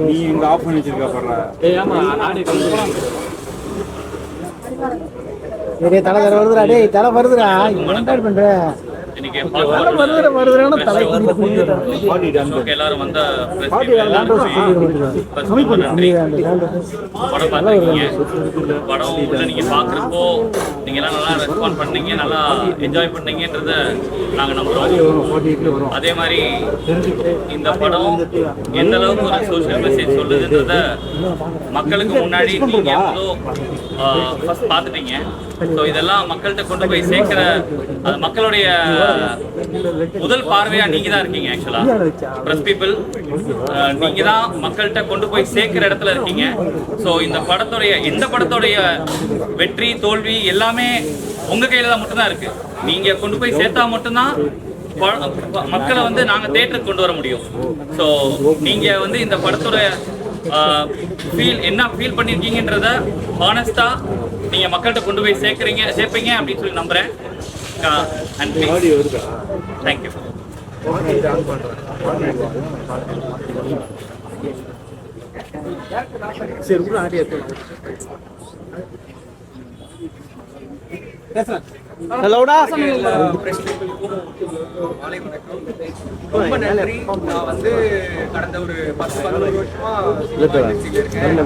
நீ இங்க ஆஃப் பண்ணி வச்சிருக்க போடுற தலை வருதுடா, டேய் தலை வருதுடா, என்ன பண்ற? எல்லாரும் வந்த படம் உள்ள நீங்க பாக்குறப்போ நீங்க எல்லாம் நல்லா ரெஸ்பாண்ட் பண்ணீங்க, நல்லா என்ஜாய் பண்ணீங்கன்றத நாங்க நம்புறோம். அதே மாதிரி இந்த படம் எந்த அளவுக்கு ஒரு சோஷியல் மெசேஜ் சொல்லுதுன்றத மக்களுக்கு முன்னாடி நீங்க ஃபர்ஸ்ட் பார்த்துட்டீங்க. ஸோ இதெல்லாம் மக்கள்கிட்ட கொண்டு போய் சேர்க்கிற மக்களுடைய முதல் பார்வையா நீங்க தான் இருக்கீங்க. ஆக்சுவலா பிரஸ் பீப்புள் நீங்க தான் மக்கள்கிட்ட கொண்டு போய் சேர்க்கிற இடத்துல இருக்கீங்க. ஸோ இந்த படத்துடைய வெற்றி தோல்வி எல்லாமே உங்க கையில தான் மட்டும்தான் இருக்கு. நீங்க கொண்டு போய் சேர்த்தா மட்டும்தான் மக்களை வந்து நாங்க தியேட்டருக்கு கொண்டு வர முடியும். ஸோ நீங்க வந்து இந்த படத்தோட என்ன ஃபீல் பண்ணிருக்கீங்கன்றத ஹானஸ்டா நீங்க மக்கள்கிட்ட கொண்டு போய் சேர்ப்பீங்க அப்படின்னு சொல்லி நம்புறேன். தேங்க்யூ. ஹலோடா, ரொம்ப நன்றி. நான் வந்து கடந்த ஒரு 10-11 வருஷமா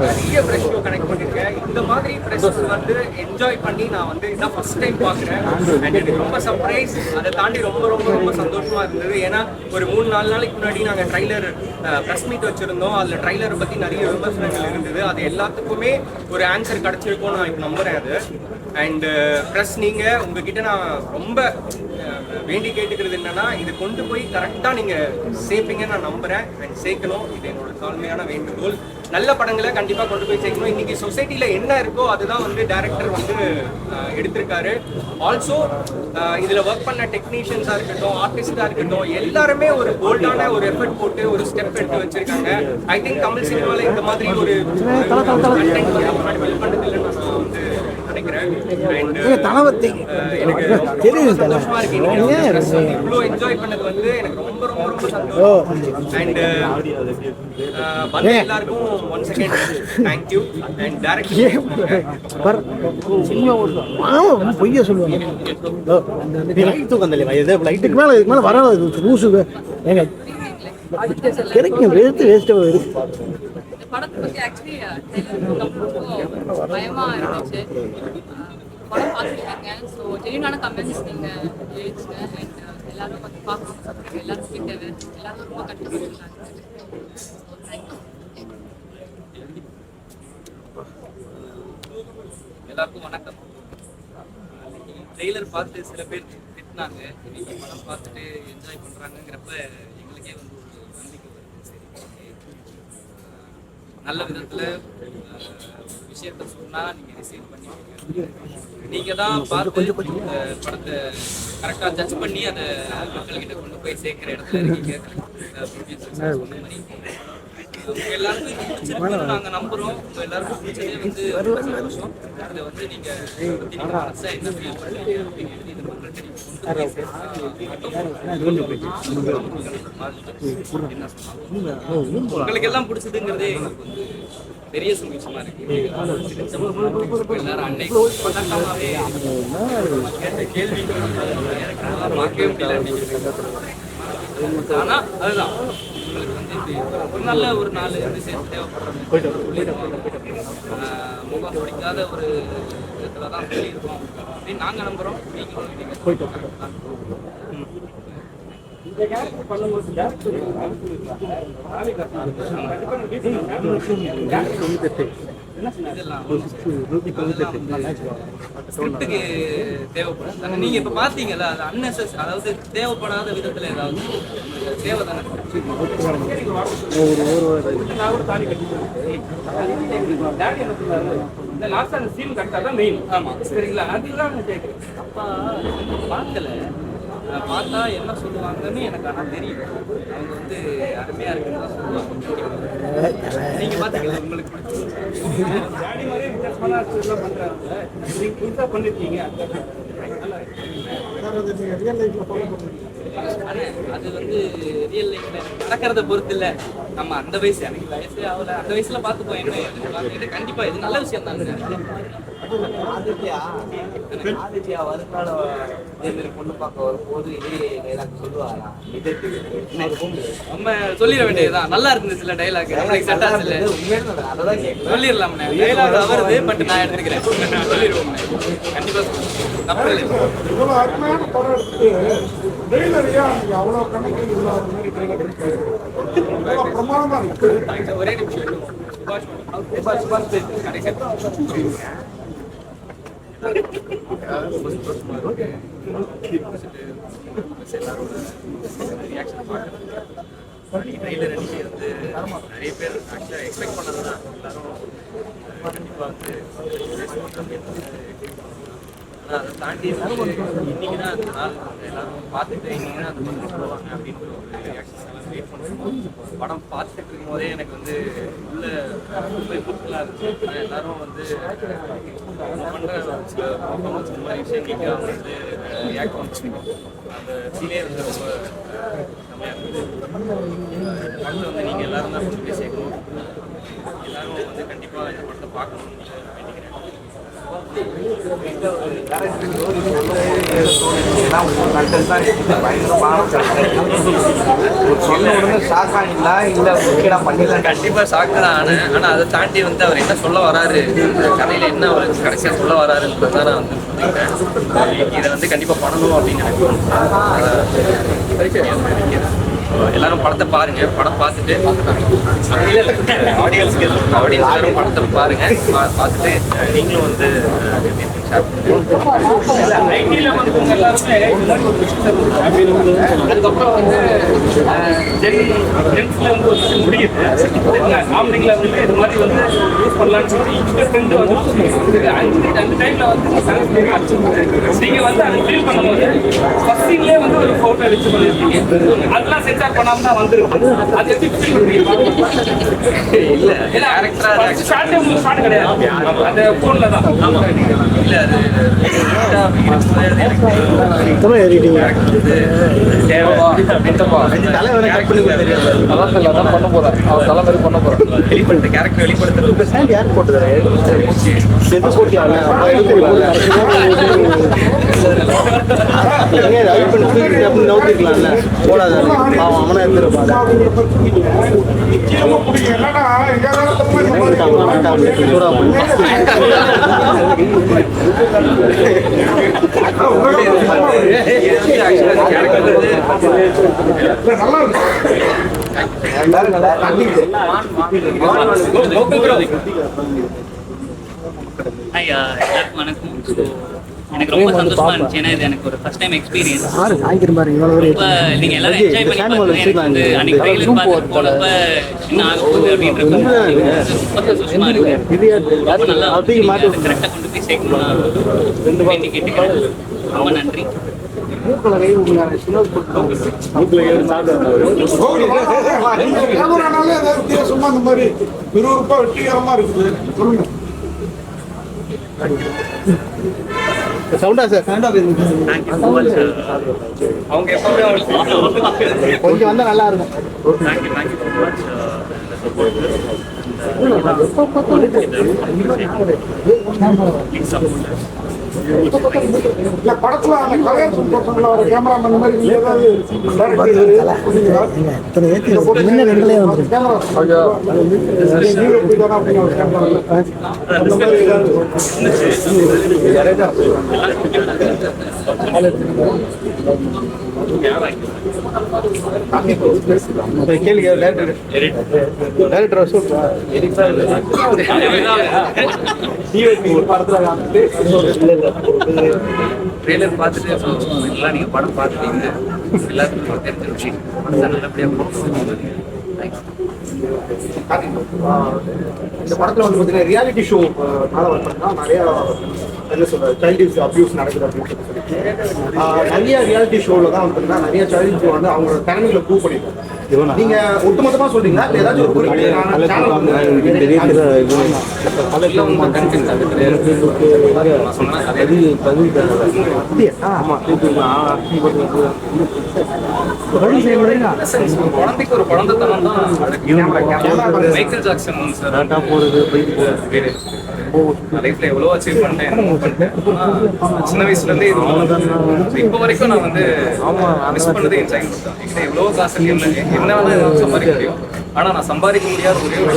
நிறைய பிரஸ் ஷோ கனெக்ட் பண்ணிருக்கேன். இந்த மாதிரி பிரஸ் வந்து என்ஜாய் பண்ணி நான் வந்து இதான் ஃபர்ஸ்ட் டைம் பார்க்குறேன். அண்ட் எனக்கு ரொம்ப சர்ப்ரைஸ், அதை தாண்டி ரொம்ப ரொம்ப ரொம்ப சந்தோஷமா இருந்தது. ஏன்னா ஒரு 3-4 நாளைக்கு முன்னாடி நாங்கள் ட்ரைலர் ப்ரெஸ் மீட் வச்சிருந்தோம். அதில் ட்ரைலரை பற்றி நிறைய விமர்சனங்கள் இருந்தது. அது எல்லாத்துக்குமே ஒரு ஆன்சர் கிடைச்சிருக்கும்னு நான் இப்போ நம்புறேன். அது அண்ட் ப்ளஸ் நீங்கள் உங்ககிட்ட நான் ரொம்ப வேண்டி கேட்டுக்கிறது என்னன்னா, இது கொண்டு போய் கரெக்டாக நீங்கள் சேர்ப்பீங்கன்னு நான் நம்புகிறேன். அண்ட் சேர்க்கணும், இது என்னோட தாழ்மையான வேண்டுகோள். நல்ல படங்களை கண்டிப்பாக கொண்டு போய் சேர்க்கணும். இன்றைக்கி சொசைட்டியில் என்ன இருக்கோ அதுதான் வந்து டைரக்டர் வந்து எடுத்திருக்காரு. ஆல்சோ இதில் ஒர்க் பண்ண டெக்னீஷியன்ஸாக இருக்கட்டும், ஆர்டிஸ்டாக இருக்கட்டும், எல்லாருமே ஒரு போல்டான ஒரு எஃபர்ட் போட்டு ஒரு ஸ்டெப் எடுத்து வச்சிருக்காங்க. ஐ திங்க் தமிழ் சினிமாவில் இந்த மாதிரி ஒரு வெல் பண்ணது இல்லைன்னு நான் வந்து நினைக்கிறேன். சந்தோஷமா இருக்கு. இவ்வளோ என்ஜாய் பண்ணது வந்து எனக்கு ரொம்ப ரொம்ப ரொம்ப சந்தோஷம். அண்ட் எல்லாருக்கும் once again thank you. And director பொய்ய சொல்லுவாங்க, லைட்டுக்கு மேல வர ரூசு ஏங்க கிடைக்கும், வேஸ்ட் படத்தை பற்றி ஆக்சுவலி பயமா இருந்துச்சு. படம் பார்த்துருக்கீங்க. ஸோ ஜென்யூனான கமெண்ட்ஸ் நீங்கள் எழுதுங்க. அண்ட் எல்லாரும் வந்து பார்க்கணும், எல்லாரும் தேவை, எல்லாரும் ரொம்ப கண்டிப்பாக. எல்லாருக்கும் வணக்கம். ட்ரெய்லர் பார்த்து சில பேர் திட்டினாங்க, இன்னைக்கு படம் பார்த்துட்டு என்ஜாய் பண்ணுறாங்கிறப்ப எங்களுக்கே வந்து ஒரு நம்பிக்கை வருது. சரி, நல்ல விதத்தில் விஷயத்த சொன்னால் நீங்கள் ரிசீவ் பண்ணிப்பீங்க. நீங்கள் தான் பார்த்து படத்தை கரெக்டாக ஜட்ஜ் பண்ணி அதை மக்கள்கிட்ட கொண்டு போய் சேர்க்குற இடத்துல இருக்கீங்க. எல்லாருக்கும் பிடிச்சிருக்குன்னு நாங்கள் நம்புகிறோம். எல்லாருக்கும் பிடிச்சதே வந்து ரொம்ப சந்தோஷம். இதை வந்து நீங்கள் மனசை என்ன ஃபீல் பண்ணுறீங்க அப்படின்னு எழுதி இந்த மக்கள்கிட்ட உங்களுக்கு எல்லாம் பிடிச்சதுங்கிறதே எங்களுக்கு வந்து பெரிய சந்தோஷமா இருக்கு. எல்லாரும் அன்னைக்கு பதட்டமாவே கேட்ட கேள்விகள் பார்க்கவே முடியல. ஆனா அதுதான் உங்களுக்கு வந்து ஒரு நல்ல ஒரு 4 விஷயம் தேவைப்படுற முகம் பிடிக்காத ஒரு விதத்துல தான் சொல்லியிருக்கோம் அப்படின்னு நாங்க நம்புறோம். நீங்களும் போயிட்டு தேவைப்படும். நீங்க இப்ப பாத்தீங்கல்ல, அது அன்னெசஸ், அதாவது தேவைப்படாத விதத்துல ஏதாவது தேவை தானே. சரிங்களா, அதுதான் கேட்குறேன். அப்பா பார்க்கல பார்த்தா என்ன சொல்லுவாங்கன்னு எனக்கு ஆனால் தெரியும். அவங்க வந்து அருமையாக இருக்குன்னு தான் சொல்லுவாங்க. நீங்கள் பார்த்துக்கலாம், உங்களுக்கு ஜாடி மாதிரியே வித்தியாசமான ஆக்டிவிட்டிலாம் பண்ணுறாங்க. நீங்கள் புதுசாக பண்ணியிருக்கீங்க. அது வந்து ரியல் லைஃப்ல நடக்கிறத பொறுத்து இல்லை. நம்ம அந்த வயசு, எனக்கு வயசே ஆகல, அந்த வயசுல பார்த்துப்போம் என்ன கண்டிப்பா இது நல்ல விஷயம் தாங்க. ஆதித்யா வருங்கால பொண்ணு பார்க்க வரும்போது இதே டைலாக் சொல்லுவாரா? நம்ம சொல்லிட வேண்டியதுதான். நல்லா இருந்தது சில டைலாக், நம்மளுக்கு செட் ஆச்சு அதெல்லாம் கேட்கல. சொல்லிடலாம். டைலாக் வருது, பட் நான் எடுத்துக்கிறேன். சொல்லிடுவோம் கண்டிப்பா. தப்பு இல்லை. இவ்வளோ அருமையான படம் எடுத்துட்டு ட்ரெய்லரையா அவ்வளோ கணக்கு இல்லாத மாதிரி ட்ரெய்லர் இருக்காது. அவ்வளோ பிரமாதமா இருக்கு. ஒரே நிமிஷம் சுபாஷ் கடைசி ட்ரெய்லர் அன்னைக்கு வந்து நிறைய பேர் ஆக்சுவலாக எக்ஸ்பெக்ட் பண்ணது தான். எல்லாரும் கண்டிப்பாக வந்து ஆனால் அதை தாண்டி இன்னைக்கு தான் அந்த நாள் எல்லாரும் பார்த்துட்டு இன்னைக்கு தான் அந்த படம் சொல்லுவாங்க அப்படின்ற ஒரு ரியாக்ஷன்ஸ் எல்லாம் வெயிட் பண்ணுவோம். படம் பார்த்துட்டு இருக்கும் போதே எனக்கு வந்து உள்ள ரொம்ப எமோஷனலாக இருந்துச்சு. ஆனால் எல்லாரும் வந்து பண்ணுற சில பர்ஃபார்மன்ஸ் இந்த மாதிரி விஷயங்களுக்கு அவங்க வந்து ரியாக்ட் பண்ணுச்சு. அந்த சீனே வந்து ரொம்ப செம்மையாக இருந்தது. படத்தை வந்து நீங்கள் எல்லாரும் தான் கொண்டு போய் சேர்க்கணும். எல்லாரும் வந்து கண்டிப்பாக இந்த படத்தை பார்க்கணும்னு வேண்டிக்கிறேன். சொன்ன உடனே ஷாக் ஆகிங்களா இல்லை ஓகேடா பண்ணிடலாம்? கண்டிப்பாக ஷாக்கு தான் ஆனேன். ஆனால் அதை தாண்டி வந்து அவர் என்ன சொல்ல வராரு, இந்த கதையில் என்ன அவர் கடைசியாக சொல்ல வராருன்றது தான் நான் வந்து புரிஞ்சுக்கிட்டேன். இதை வந்து கண்டிப்பாக பண்ணணும் அப்படின்னு எனக்கு எல்லாரும் படத்தை பாருங்க. படம் பார்த்துட்டு ஆடியன்ஸ் எல்லாரும் படத்தை பாருங்க. பார்த்துட்டு நீங்களும் வந்து அதுக்கப்புறம் வந்து ஜென்ஸ்ல வந்து ஒரு விஷயம் முடியுது. காமெடிங்கில் வந்து இது மாதிரி வந்து யூஸ் பண்ணலான்னு சொல்லி அந்த டைம்ல வந்து நீங்க வந்து அதை ஃபீல் பண்ணும்போது ஃபர்ஸ்ட் சீன்லேயே வந்து ஒரு ஃபோட்டோ வச்சு பண்ணிருக்கீங்க. அதெல்லாம் சென்சார் பண்ணாம தான் வந்துருக்கு. அது எப்படி ஃபீல் பண்ணுறீங்க? இல்லை டேரக்டராக ஷார்ட்டே உங்களுக்கு ஷார்ட் கிடையாது, அந்த ஃபோனில் தான். ஆமாம் இல்லை அது வெளிப்படுத்த கேரக்டர் வெளிப்படுத்துறது யார் போட்டுதான் நவுத்திருக்கலாம்ல போடாத அவனை எடுத்துருப்பாங்க. என்னடா எங்க காலத்துல எல்லாருக்கும் வணக்கம். எனக்கு ரொம்ப சந்தோஷமா இருந்துச்சு. ஏன்னா இது எனக்கு ஒரு ஃபர்ஸ்ட் டைம் எக்ஸ்பீரியன்ஸ். ரொம்ப நீங்க எல்லாரும் என்ஜாய் பண்ணி பாருங்க. அன்னைக்கு ட்ரெய்லர் பார்த்து போனப்ப என்ன ஆக போகுது அப்படின்றது ரொம்ப சந்தோஷமா இருக்கு. ரொம்ப நல்லா கரெக்டாக கொண்டு போய் சேர்க்கணும் வேண்டி கேட்டுக்கிறேன். ரொம்ப நன்றி. கேமரானாலே ஏதாவது வித்தியாசமா இந்த மாதிரி விறுவிறுப்பா வெற்றிகரமா இருக்குது. சொல்லுங்க. சவுண்டா சார் அவங்க எப்பவுமே அவங்களுக்கு கொஞ்சம் வந்தா நல்லா இருக்கும். இல்ல படத்துல அந்த கலையரசன் பசங்கள ஒரு கேமராமேன் மாதிரி நீங்க ஏதாவது ட்ரெய்லர் பார்த்துட்டு எல்லாம் நீங்கள் படம் பார்த்துட்டீங்க. எல்லாத்துக்கும் தெரிஞ்ச விஷயம் படத்தை நல்லபடியாக போட்டு. தேங்க்ஸ். இந்த படத்துல வந்து பார்த்தீங்கன்னா ரியாலிட்டி ஷோ ஒர்க் பண்ணா நிறைய என்ன சொல்ற சைல்டு அபியூஸ் நடக்குது அப்படின்னு சொல்லிட்டு நிறைய ரியாலிட்டி ஷோவில் தான் வந்து நிறைய சைல்டு வந்து அவங்களோட திறமைகளை ப்ரூவ் பண்ணிருக்காங்க. நீங்க ஒட்டுமொத்தமா சொல்றீங்களா இல்லை ஏதாச்சும் ஒரு குறிப்பிட்ட சேனல் வந்து குழந்தைக்கு ஒரு குழந்தைத்தனம் தான். மைக்கேல் ஜாக்சன் லைஃப்ல எவ்வளோ அச்சீவ் பண்ணிட்டேன், சின்ன வயசுல இருந்தே இப்போ வரைக்கும் நான் வந்து மிஸ் பண்ணது என் சைல்ட்ஹுட் தான். என்கிட்ட எவ்வளோ காசு இல்லை, என்ன வேணா சம்பாதிக்க முடியும், ஆனா நான் சம்பாதிக்க முடியாத ஒரே ஒரு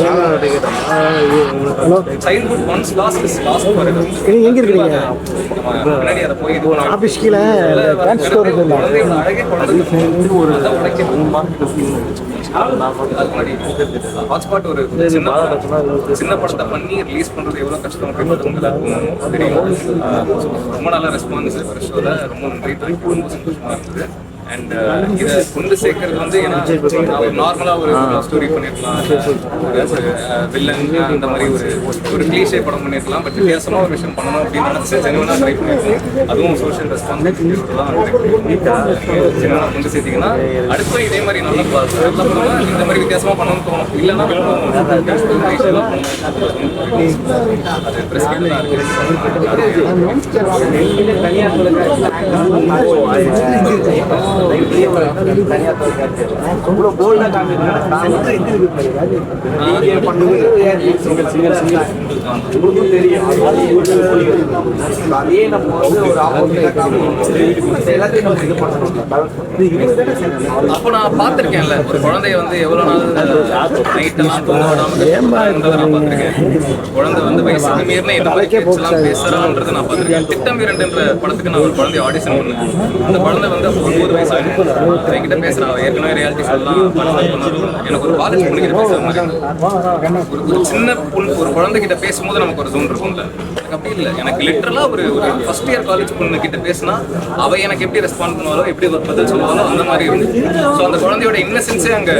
childhood once last is last forever. எங்க இருக்கீங்க? பின்னாடி அதை போய் இது ஆபீஸ் கீழ டான்ஸ் ஸ்டோர் இருக்கு. குழந்தையோட அழகே ஹாட்ஸ்பாட் ஒரு சின்ன படத்தை பண்ணி ரிலீஸ் பண்றது எவ்வளவு கஷ்டம் அப்படின்றது எல்லாருக்கும் தெரியும். ரொம்ப நல்ல ரெஸ்பான்ஸ் ஷோல, ரொம்ப நன்றி, தேங்க்யூ, ரொம்ப சந்தோஷமா இருந்தது. அண்ட் இதை கொண்டு சேர்க்கறது வந்து ஏன்னா நார்மலாக ஒரு ஸ்டோரி பண்ணிருக்கலாம், ஒரு வில்லன் அந்த மாதிரி ஒரு கிளீஷே படம் பண்ணிருக்கலாம். பட் வித்தியாசமா ஒரு விஷயம் பண்ணணும் அப்படின்னு நினைச்சு ஜெனுவனாக ட்ரை பண்ணிருக்கோம். அதுவும் சோஷியல் ரெஸ்பான்சிபிலிட்டிலாம் ஜெனுவனாக கொண்டு சேர்த்தீங்கன்னா அடுத்த இதே மாதிரி நல்ல படமா இந்த மாதிரி வித்தியாசமா பண்ணணும்னு தோணும். இல்லைன்னா அது பிரஸ்கிரிப்ட் தான் இருக்கு. அப்போ நான் பார்த்திருக்கேன்ல ஒரு குழந்தைய வந்து எவ்வளவு நாள் நைட்டெல்லாம் தூங்க விடாம நான் பார்த்திருக்கேன். குழந்தை வந்து வயசுக்கு மீறின இந்த மாதிரி பேச்செல்லாம் பேசுறான்றதை நான் பார்த்திருக்கேன். திட்டம் 2 படத்துக்கு நான் ஒரு குழந்தை ஆடிஷன் பண்ணேன். அந்த குழந்தை வந்து 9 வயசு என்கிட்ட பேசுறா. ஏற்கனவே ரியாலிட்டி ஷோலாம் எனக்கு ஒரு காலேஜ் பொண்ணுகிட்ட பேசுற மாதிரி ஒரு சின்ன பொண்ணு ஒரு குழந்தைகிட்ட பேசும்போது நமக்கு ஒரு ஜோன் இருக்கும்ல. எனக்கு அப்படி இல்லை. எனக்கு லிட்டரலா ஒரு ஃபர்ஸ்ட் இயர் காலேஜ் பொண்ணு கிட்ட பேசினா அவ எனக்கு எப்படி ரெஸ்பாண்ட் பண்ணுவாளோ, எப்படி பதில் சொல்லுவாளோ அந்த மாதிரி இருந்துச்சு. ஸோ அந்த குழந்தையோட இன்னசென்ஸே அங்க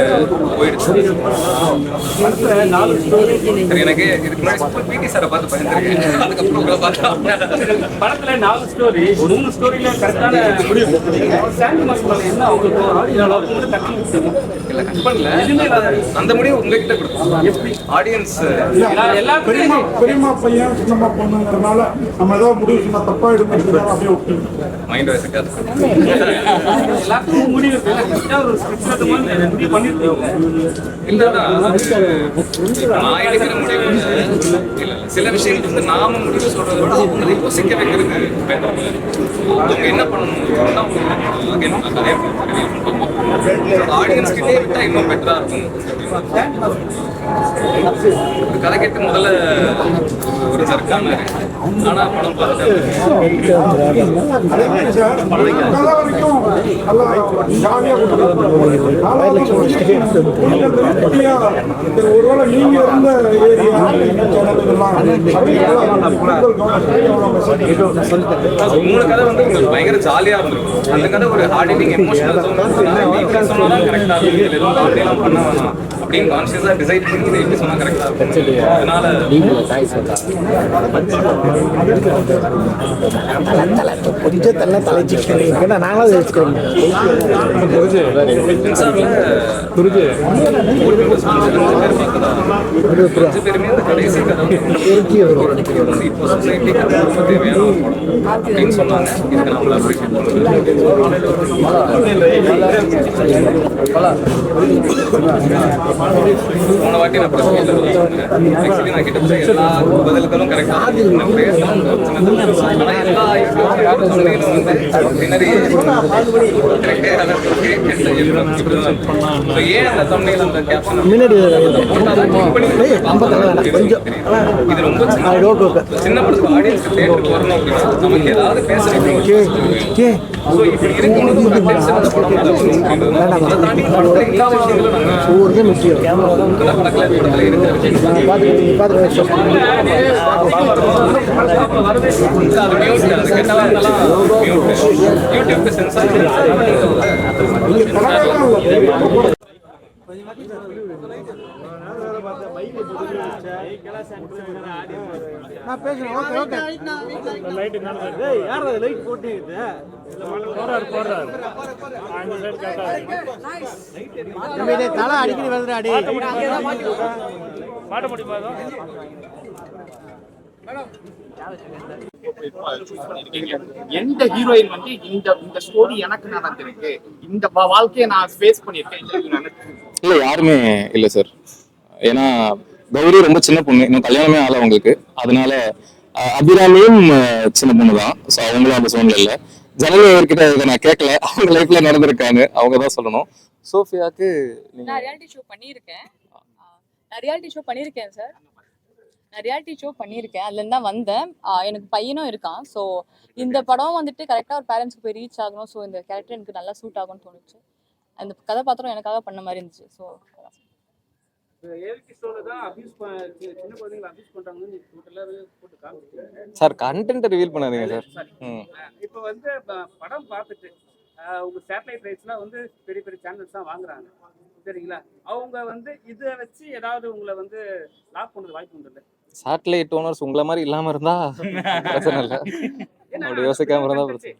போயிடுச்சு. எனக்கு இதுக்கு முன்னாடி பிடி சாரை பார்த்து பயந்துருக்கேன். அதுக்கப்புறம் உங்களை பார்த்தா படத்துல 4 ஸ்டோரி 3 ஸ்டோரியில கரெக்டான முடிவு என்ன அவங்களுக்கு கட் பண்ணல. அந்த முடிவு உங்ககிட்ட கொடுத்தோம். எப்படி ஆடியன்ஸ் பெரியமா பையன் சின்னம்மா பொண்ணுங்கிறதுனால நம்ம ஏதாவது முடிவு சொன்னா தப்பா எடுத்து அப்படியே விட்டு மைண்ட் வயசுக்காது எல்லாத்துக்கும் முடிவு முடிவு பண்ணிருக்கீங்க. இல்லதான் நான் எடுக்கிற முடிவு இல்ல சில விஷயங்கள் வந்து நாம முடிவு சொல்றதை விட அவங்களை யோசிக்க வைக்கிறது better. அவங்க என்ன பண்ணணும் ஆடியன்ஸ் கிட்டே விட்டா இன்னும் பெட்டரா இருக்கும். ஒரு கதை கேட்டு முதல்ல ஒரு சர்க்கான ஆனா படம் பார்த்து ஒருவேளை நீங்க இருந்த ஏரியா மூணு கதை வந்து உங்களுக்கு பயங்கர ஜாலியா இருந்திருக்கும். அந்த கதை ஒரு ஹார்ட் ஹிட்டிங் எமோஷனல் சொன்னாலும் கரெக்டா இருக்கும். பண்ண வேணாம் அப்படின்னு கான்சியஸா டிசைட் பண்ணி இதை எப்படி சொன்னா கரெக்டா இருக்கும். அதனால பேருமே இந்த கடைசி கதை இப்போ சொசைட்டிக்கு ரொம்ப தேவையான ஒரு படம் அப்படின்னு சொன்னாங்க. இதுக்கு நம்மள அப்ரிஷியேட் போன வாட்டி நான் பிரச்சனை ஆக்சுவலி நான் கிட்டத்தட்ட எல்லா பதில்களும் கரெக்டா ஆனா எல்லா தொழிலும் வந்து பின்னாடி ஏன் அந்த தமிழில் அந்த கேப்ஷன் இது ரொம்ப சின்ன படத்துக்கு ஆடியன்ஸ் தேட்டருக்கு வரணும் அப்படின்னா நமக்கு ஏதாவது பேசுறீங்க. இப்படி இருக்கும்போது ஒரு அட்டென்ஷன் அந்த படம் அதை தாண்டி படத்துல எல்லா விஷயங்களும் யூடியூப் சென்சார் நான் பேசுறேன். Okay okay. தம்பி, டேய், தலை அடிக்கடி வருதுடா டேய். எந்த ஹீரோயின் வந்து இந்த இந்த ஸ்டோரி எனக்கு நடந்திருக்கு, இந்த வாழ்க்கையை நான் ஃபேஸ் பண்ணியிருக்கேன், இந்த hero எனக்கு இல்ல யாருமே இல்ல சார். ஏன்னா கௌரி ரொம்ப சின்ன பொண்ணு, இன்னும் கல்யாணமே ஆகல அவங்களுக்கு. அதனால அபிராமியும் சின்ன பொண்ணு தான். ஸோ அவங்களும் அந்த சோன்ல இல்ல. ஜனவரிக்கிட்ட இதை நான் கேட்கல, அவங்க லைஃப்ல நடந்திருக்காங்க, அவங்க தான் சொல்லணும். சோஃபியாக்கு நான் ரியாலிட்டி ஷோ பண்ணியிருக்கேன். சார். நான் ரியாலிட்டி ஷோ பண்ணியிருக்கேன். அதுலேருந்து தான் வந்தேன். எனக்கு பையனும் இருக்கான். ஸோ இந்த படம் வந்துட்டு கரெக்டாக ஒரு பேரண்ட்ஸ்க்கு போய் ரீச் ஆகணும். ஸோ இந்த கேரக்டர் எனக்கு நல்லா சூட் ஆகும்னு தோணுச்சு. அந்த கதாபாத்திரம் எனக்காக பண்ண மாதிரி இருந்துச்சு. ஸோ ரியாலிட்டி ஷோல தான் சின்ன குழந்தைங்களை அபியூஸ் பண்றாங்கன்னு நீங்க டோட்டலாவே போட்டு காமிச்சிட்டீங்க சார். கண்டென்ட் ரிவீல் பண்ணாதீங்க சார். இப்போ வந்து படம் பார்த்துட்டு உங்க சேட்டலைட் ரைட்ஸ்லாம் வந்து பெரிய பெரிய சேனல்ஸ் தான் வாங்குறாங்க, சரிங்களா? அவங்க வந்து இதை வச்சு ஏதாவது உங்களை வந்து லாக் பண்ணுறது வாய்ப்பு உண்டு இல்லை? சேட்டலைட் ஓனர்ஸ் உங்களை மாதிரி இல்லாம இருந்தா பிரச்சனை இல்லை, அப்படி யோசிக்காம இருந்தா பிரச்சனை.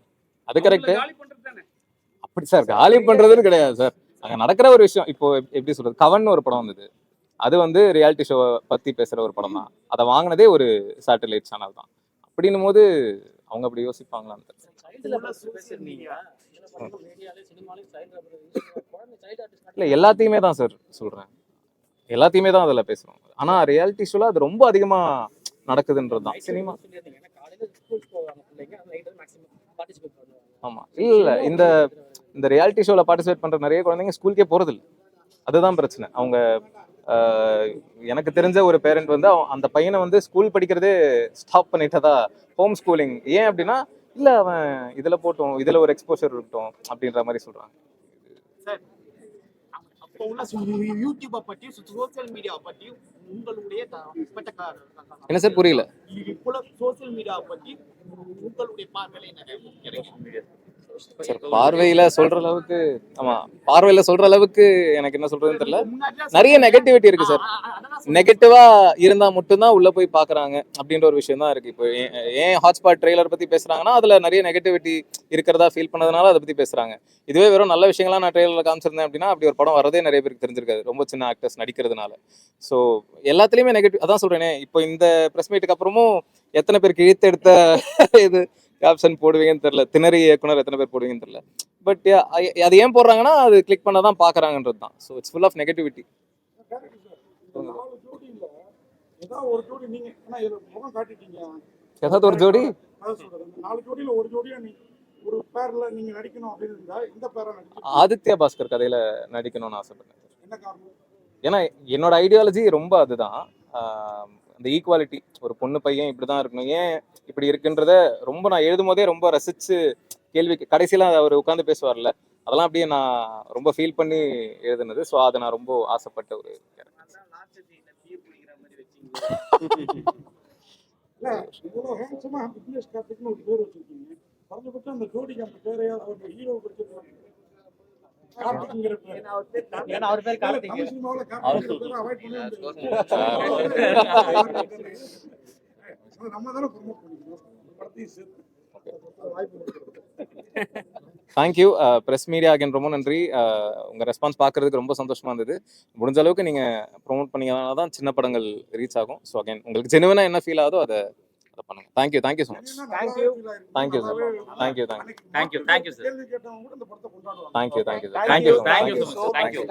அது கரெக்ட். அப்படி சார் காலி பண்றதுன்னு கிடையாது சார். அங்க நடக்கிற ஒரு விஷயம். இப்போ எப்படி சொல்றது, கவன் ஒரு படம் வந்தது. அது வந்து ரியாலிட்டி ஷோ பத்தி பேசுற ஒரு படம் தான். அதை வாங்கினதே ஒரு சேட்டலைட் சேனல் தான். அப்படின்னும் போது அவங்க அப்படி யோசிப்பாங்களான்னு இல்ல. எல்லாத்தையுமே தான் சார் சொல்றேன், எல்லாத்தையுமே தான் அதில் பேசுறோம். ஆனா ரியாலிட்டி ஷோல அது ரொம்ப அதிகமா நடக்குதுன்றது தான். சினிமா ஆமா இல்ல, இந்த இந்த ரியாலிட்டி ஷோல பார்ட்டிசிபேட் பண்ற நிறைய குழந்தைங்க ஸ்கூலுக்கே போறது இல்லை. அதுதான் பிரச்சனை. அவங்க எனக்கு தெரிஞ்ச ஒரு பேரண்ட் வந்து அந்த பையனை வந்து ஸ்கூல் படிக்கிறதே ஸ்டாப் பண்ணிட்டதா, ஹோம் ஸ்கூலிங். ஏன் அப்படின்னா இல்ல அவன் இதுல போட்டோம், இதுல ஒரு எக்ஸ்போஷர் இருக்கட்டும் அப்படின்ற மாதிரி சொல்றாங்க. யூடியூபை பற்றியும் சோசியல் மீடியா பற்றியும் உங்களுடைய என்ன சார் புரியல? சோசியல் மீடியா பற்றி உங்களுடைய பார்வையில என்ன? சார் பார்வையில சொல்ற அளவுக்கு, ஆமா பார்வையில சொல்ற அளவுக்கு எனக்கு என்ன சொல்றதுன்னு தெரியல. நிறைய நெகட்டிவிட்டி இருக்கு சார். நெகட்டிவா இருந்தா மட்டும்தான் உள்ள போய் பாக்குறாங்க அப்படின்ற ஒரு விஷயம் தான் இருக்கு. இப்போ ஏன் ஹாட்ஸ்பாட் ட்ரெய்லர் பத்தி பேசுறாங்கன்னா அதுல நிறைய நெகட்டிவிட்டி இருக்கிறதா ஃபீல் பண்ணதுனால அதை பத்தி பேசுறாங்க. இதுவே வெறும் நல்ல விஷயங்களா நான் ட்ரெய்லர்ல காமிச்சிருந்தேன் அப்படின்னா அப்படி ஒரு படம் வரதே நிறைய பேருக்கு தெரிஞ்சிருக்காது, ரொம்ப சின்ன ஆக்டர்ஸ் நடிக்கிறதுனால. ஸோ எல்லாத்துலயுமே நெகட்டிவ். அதான் சொல்றேனே, இப்போ இந்த பிரஸ் மீட்டுக்கு அப்புறமும் எத்தனை பேருக்கு இழுத்து எடுத்த இது கேப்ஷன் போடுவீங்கன்னு தெரியல, திணறி இயக்குனர் எத்தனை பேர் போடுவீங்கன்னு தெரியல. பட் அது ஏன் போடுறாங்கன்னா அது கிளிக் பண்ணாதான் பாக்குறாங்கன்றது தான். So it's full of negativity. ஏதாவது ஒரு ஜோடி நீங்க முகம் காட்டிட்டீங்க, ஏதாவது ஒரு ஜோடி 4 ஜோடியில ஒரு ஜோடியா நீ ஒரு பேர்ல நீங்க நடிக்கணும் அப்படின்னு இருந்தா இந்த பேரை நடிக்க ஆதித்யா பாஸ்கர் கதையில நடிக்கணும்னு ஆசைப்பட்டேன். என்ன காரணம்? ஏன்னா என்னோட ஐடியாலஜி ரொம்ப அதுதான். அந்த ஈக்குவாலிட்டி, ஒரு பொண்ணு பையன் இப்படிதான் இருக்கணும், ஏன் இப்படி இருக்குன்றத ரொம்ப நான் எழுதும் போதே ரொம்ப ரசிச்சு கேள்வி கடைசியில அவர் உட்காந்து பேசுவார்ல, அதெல்லாம் அப்படியே நான் ரொம்ப ஃபீல் பண்ணி எழுதுனது. ஸோ அதை நான் ரொம்ப ஆசைப்பட்ட ஒரு இல்ல இவ்வளவு ஹேண்ட்ஸமா பிசினஸ் கார்த்திக்னு ஒரு பேர் வச்சிருக்கீங்க. குறைஞ்சபட்சம் அந்த ஜோடிக்கு அந்த பேரையாவது அவர் ஹீரோ வச்சிருக்காங்க. கார்த்திக்ங்கிற பேர். ஏன்னா அவர் பேர் கார்த்திக். தமிழ் சினிமாவுல கார்த்திக்ங்கிற பேரை அவாய்ட் பண்ணவே நம்ம தானே ப்ரமோட் பண்ணிக்கணும் படத்தையும் சேர்த்து. தேங்க்யூ ப்ரெஸ் மீடியா அகைன், ரொம்ப நன்றி. உங்கள் ரெஸ்பான்ஸ் பார்க்குறதுக்கு ரொம்ப சந்தோஷமாக இருந்தது. முடிஞ்ச அளவுக்கு நீங்கள் ப்ரொமோட் பண்ணிங்கன்னா தான் சின்ன படங்கள் ரீச் ஆகும். ஸோ அகைன் உங்களுக்கு ஜெனுவனாக என்ன ஃபீல் ஆகுதோ அதை பண்ணுங்கள். Thank you so much. Thank you sir. Thank you sir. கேள்வி கேட்டவங்க கூட இந்த படத்தை கொண்டாடுவாங்க. Thank you so much. தேங்க்யூ.